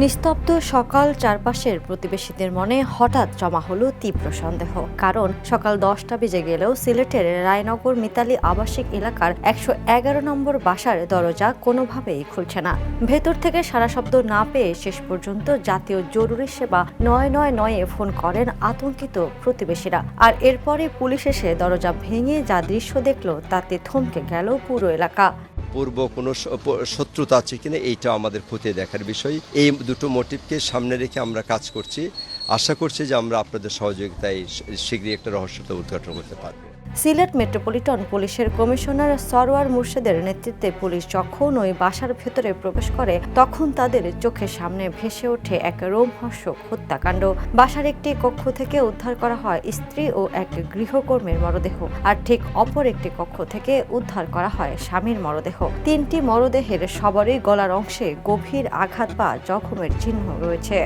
নিস্তব্ধ সকাল, চারপাশের প্রতিবেশীদের মনে হঠাৎ জমা হলো তীব্র সন্দেহ। কারণ সকাল 10টা বেজে গেলেও সিলেটের রায়নগর মিতালী আবাসিক এলাকার 111 নম্বর বাসার দরজা কোনোভাবেই খুলছে না। ভেতর থেকে সারা শব্দ না পেয়ে শেষ পর্যন্ত জাতীয় জরুরি সেবা 999-এ ফোন করেন আতঙ্কিত প্রতিবেশীরা। আর এরপরে পুলিশ এসে দরজা ভেঙে যা দৃশ্য দেখল তাতে থমকে গেল পুরো এলাকা। পূর্ব কোনো শত্রুতা আছে কিনা এইটা আমাদের খতিয়ে দেখার বিষয়। এই দুটো মোটিভকে সামনে রেখে আমরা কাজ করছি। আশা করছি যে আমরা আপনাদের সহযোগিতায় শীঘ্রই একটা রহস্যটা উদ্ঘাটন করতে পারব। সিলেট মেট্রোপলিটন পুলিশের কমিশনার সরওয়ার মুর্শেদের নেতৃত্বে পুলিশ যখন ওই বাসার ভেতরে প্রবেশ করে তখন তাদের চোখের সামনে ভেসে ওঠে এক রোমহর্ষক হত্যাকাণ্ড। বাসার একটি কক্ষ থেকে উদ্ধার করা হয় স্ত্রী ও এক গৃহকর্মীর মরদেহ, আর ঠিক অপর একটি কক্ষ থেকে উদ্ধার করা হয় স্বামীর মরদেহ। তিনটি মরদেহের সবারই গলার অংশে গভীর আঘাত বা জখমের চিহ্ন রয়েছে।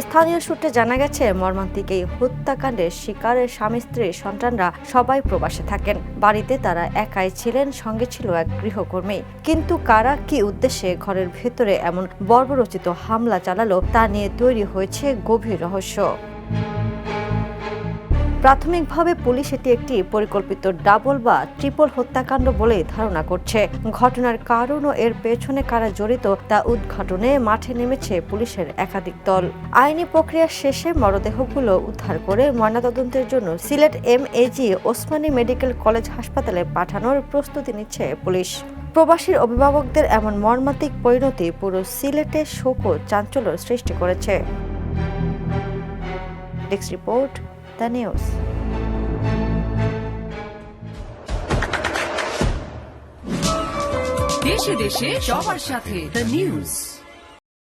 স্থানীয় সূত্রে জানা গেছে, মর্মান্তিক এই হত্যাকাণ্ডের শিকারের স্বামী স্ত্রী সন্তানরা সবাই প্রবাসে থাকেন। বাড়িতে তারা একাই ছিলেন, সঙ্গে ছিল এক গৃহকর্মী। কিন্তু কারা কি উদ্দেশ্যে ঘরের ভেতরে এমন বর্বরচিত হামলা চালালো তা নিয়ে তৈরি হয়েছে গভীর রহস্য। প্রাথমিকভাবে পুলিশ এটি একটি পরিকল্পিত ডাবল বা ট্রিপল হত্যাকাণ্ড বলেই ধারণা করছে। ঘটনার কারণ ও এর পেছনে কারা জড়িত তা উদ্ঘাটনে মাঠে নেমেছে পুলিশের একাধিক দল। আইনি প্রক্রিয়া শেষে মরদেহগুলো উদ্ধার করে ময়নাতদন্তের জন্য Sylhet MAG Osmani medical college হাসপাতালে পাঠানোর প্রস্তুতি নিচ্ছে পুলিশ। প্রবাসীর অভিভাবকদের এমন মর্মান্তিক পরিণতি পুরো সিলেটে শোক ও চাঞ্চল্যের সৃষ্টি করেছে। Desk report, the news. দেশে দেশে সবার সাথে দ্য নিউজ।